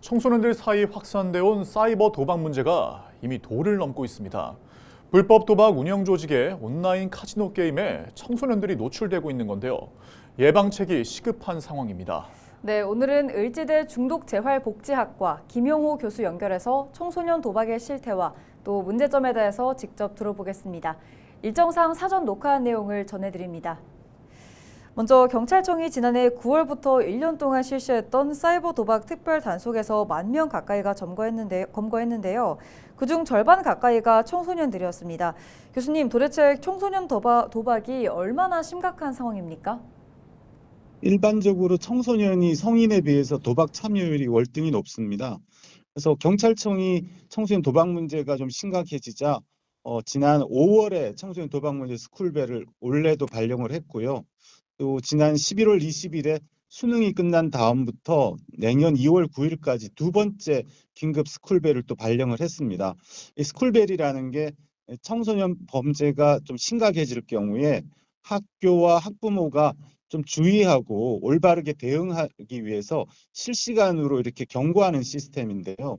청소년들 사이 확산돼 온 사이버 도박 문제가 이미 도를 넘고 있습니다. 불법 도박 운영 조직의 온라인 카지노 게임에 청소년들이 노출되고 있는 건데요. 예방책이 시급한 상황입니다. 네, 오늘은 을지대 중독재활복지학과 김용호 교수 연결해서 청소년 도박의 실태와 또 문제점에 대해서 직접 들어보겠습니다. 일정상 사전 녹화한 내용을 전해드립니다. 먼저 경찰청이 지난해 9월부터 1년 동안 실시했던 사이버 도박 특별 단속에서 10,000명 가까이가 검거했는데요. 그중 절반 가까이가 청소년들이었습니다. 교수님, 도대체 청소년 도박이 얼마나 심각한 상황입니까? 일반적으로 청소년이 성인에 비해서 도박 참여율이 월등히 높습니다. 그래서 경찰청이 청소년 도박 문제가 좀 심각해지자 지난 5월에 청소년 도박 문제 스쿨벨을 올해도 발령을 했고요. 또 지난 11월 20일에 수능이 끝난 다음부터 내년 2월 9일까지 두 번째 긴급 스쿨벨을 또 발령을 했습니다. 이 스쿨벨이라는 게 청소년 범죄가 좀 심각해질 경우에 학교와 학부모가 좀 주의하고 올바르게 대응하기 위해서 실시간으로 이렇게 경고하는 시스템인데요.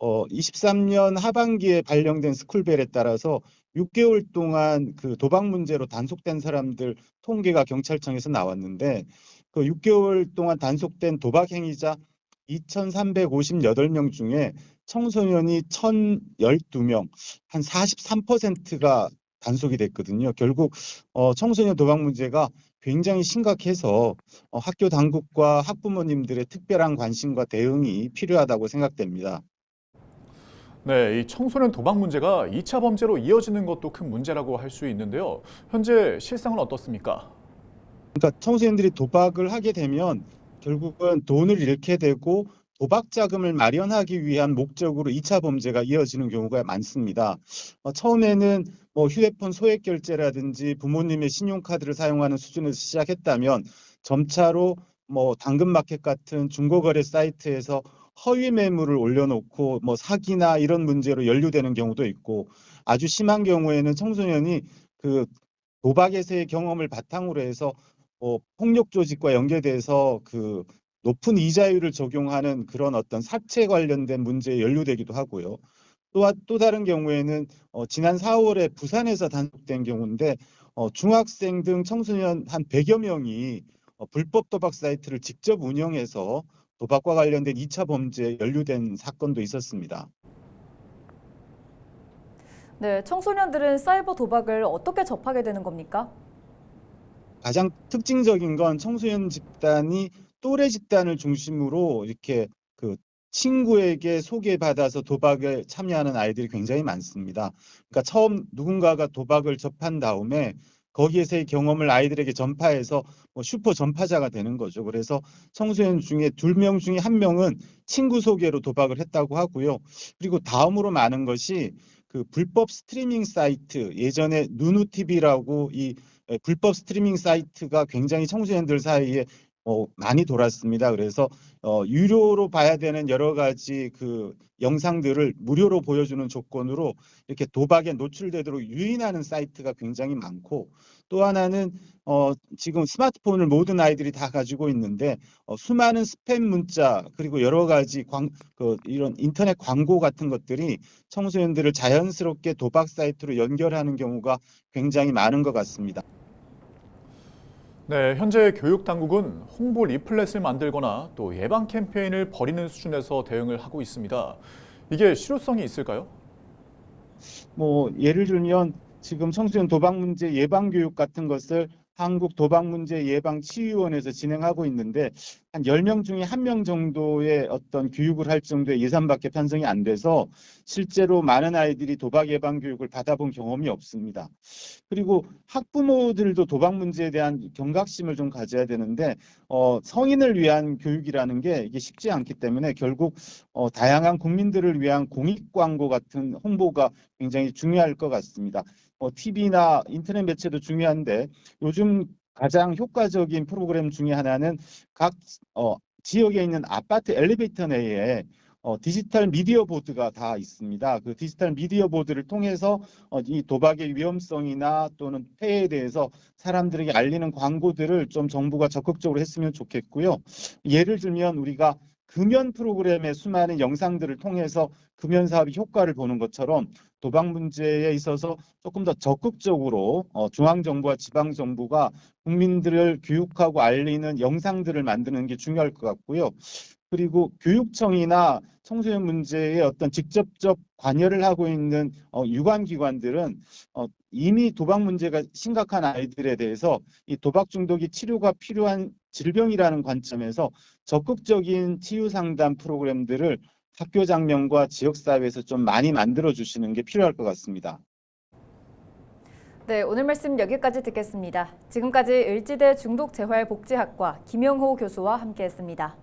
23년 하반기에 발령된 스쿨벨에 따라서 6개월 동안 그 도박 문제로 단속된 사람들 통계가 경찰청에서 나왔는데 그 6개월 동안 단속된 도박 행위자 2,358명 중에 청소년이 1,012명, 한 43%가 단속이 됐거든요. 결국 청소년 도박 문제가 굉장히 심각해서 학교 당국과 학부모님들의 특별한 관심과 대응이 필요하다고 생각됩니다. 네, 이 청소년 도박 문제가 2차 범죄로 이어지는 것도 큰 문제라고 할 수 있는데요. 현재 실상은 어떻습니까? 그러니까 청소년들이 도박을 하게 되면 결국은 돈을 잃게 되고 도박 자금을 마련하기 위한 목적으로 2차 범죄가 이어지는 경우가 많습니다. 처음에는 뭐 휴대폰 소액 결제라든지 부모님의 신용카드를 사용하는 수준에서 시작했다면 점차로 뭐 당근마켓 같은 중고거래 사이트에서 허위 매물을 올려놓고 뭐 사기나 이런 문제로 연루되는 경우도 있고 아주 심한 경우에는 청소년이 그 도박에서의 경험을 바탕으로 해서 폭력 조직과 연계돼서 그 높은 이자율을 적용하는 그런 어떤 사채 관련된 문제에 연루되기도 하고요. 또 다른 경우에는 지난 4월에 부산에서 단속된 경우인데 중학생 등 청소년 한 100여 명이 불법 도박 사이트를 직접 운영해서 도박과 관련된 2차 범죄에 연루된 사건도 있었습니다. 네, 청소년들은 사이버 도박을 어떻게 접하게 되는 겁니까? 가장 특징적인 건 청소년 집단이 또래 집단을 중심으로 이렇게 그 친구에게 소개받아서 도박에 참여하는 아이들이 굉장히 많습니다. 그러니까 처음 누군가가 도박을 접한 다음에 거기에서의 경험을 아이들에게 전파해서 뭐 슈퍼 전파자가 되는 거죠. 그래서 청소년 중에 2명 중에 1명은 친구 소개로 도박을 했다고 하고요. 그리고 다음으로 많은 것이 그 불법 스트리밍 사이트, 예전에 누누TV라고 이 불법 스트리밍 사이트가 굉장히 청소년들 사이에 많이 돌았습니다. 그래서 유료로 봐야 되는 여러 가지 그 영상들을 무료로 보여주는 조건으로 이렇게 도박에 노출되도록 유인하는 사이트가 굉장히 많고 또 하나는 지금 스마트폰을 모든 아이들이 다 가지고 있는데 수많은 스팸 문자 그리고 여러 가지 이런 인터넷 광고 같은 것들이 청소년들을 자연스럽게 도박 사이트로 연결하는 경우가 굉장히 많은 것 같습니다. 네, 현재 교육 당국은 홍보 리플렛을 만들거나 또 예방 캠페인을 벌이는 수준에서 대응을 하고 있습니다. 이게 실효성이 있을까요? 뭐 예를 들면 지금 청소년 도박 문제 예방 교육 같은 것을 한국 도박 문제 예방 치유원에서 진행하고 있는데 한 10명 중에 1명 정도의 어떤 교육을 할 정도의 예산밖에 편성이 안 돼서 실제로 많은 아이들이 도박 예방 교육을 받아본 경험이 없습니다. 그리고 학부모들도 도박 문제에 대한 경각심을 좀 가져야 되는데 성인을 위한 교육이라는 게 이게 쉽지 않기 때문에 결국 다양한 국민들을 위한 공익 광고 같은 홍보가 굉장히 중요할 것 같습니다. TV나 인터넷 매체도 중요한데 요즘 가장 효과적인 프로그램 중에 하나는 각 지역에 있는 아파트 엘리베이터 내에 디지털 미디어 보드가 다 있습니다. 그 디지털 미디어 보드를 통해서 이 도박의 위험성이나 또는 폐해에 대해서 사람들에게 알리는 광고들을 좀 정부가 적극적으로 했으면 좋겠고요. 예를 들면 우리가 금연 프로그램의 수많은 영상들을 통해서 금연 사업의 효과를 보는 것처럼 도박 문제에 있어서 조금 더 적극적으로 중앙정부와 지방정부가 국민들을 교육하고 알리는 영상들을 만드는 게 중요할 것 같고요. 그리고 교육청이나 청소년 문제에 어떤 직접적 관여를 하고 있는 유관기관들은 이미 도박 문제가 심각한 아이들에 대해서 이 도박 중독이 치료가 필요한 질병이라는 관점에서 적극적인 치유 상담 프로그램들을 학교 장면과 지역사회에서 좀 많이 만들어 주시는 게 필요할 것 같습니다. 네, 오늘 말씀 여기까지 듣겠습니다. 지금까지 을지대 중독재활복지학과 김영호 교수와 함께했습니다.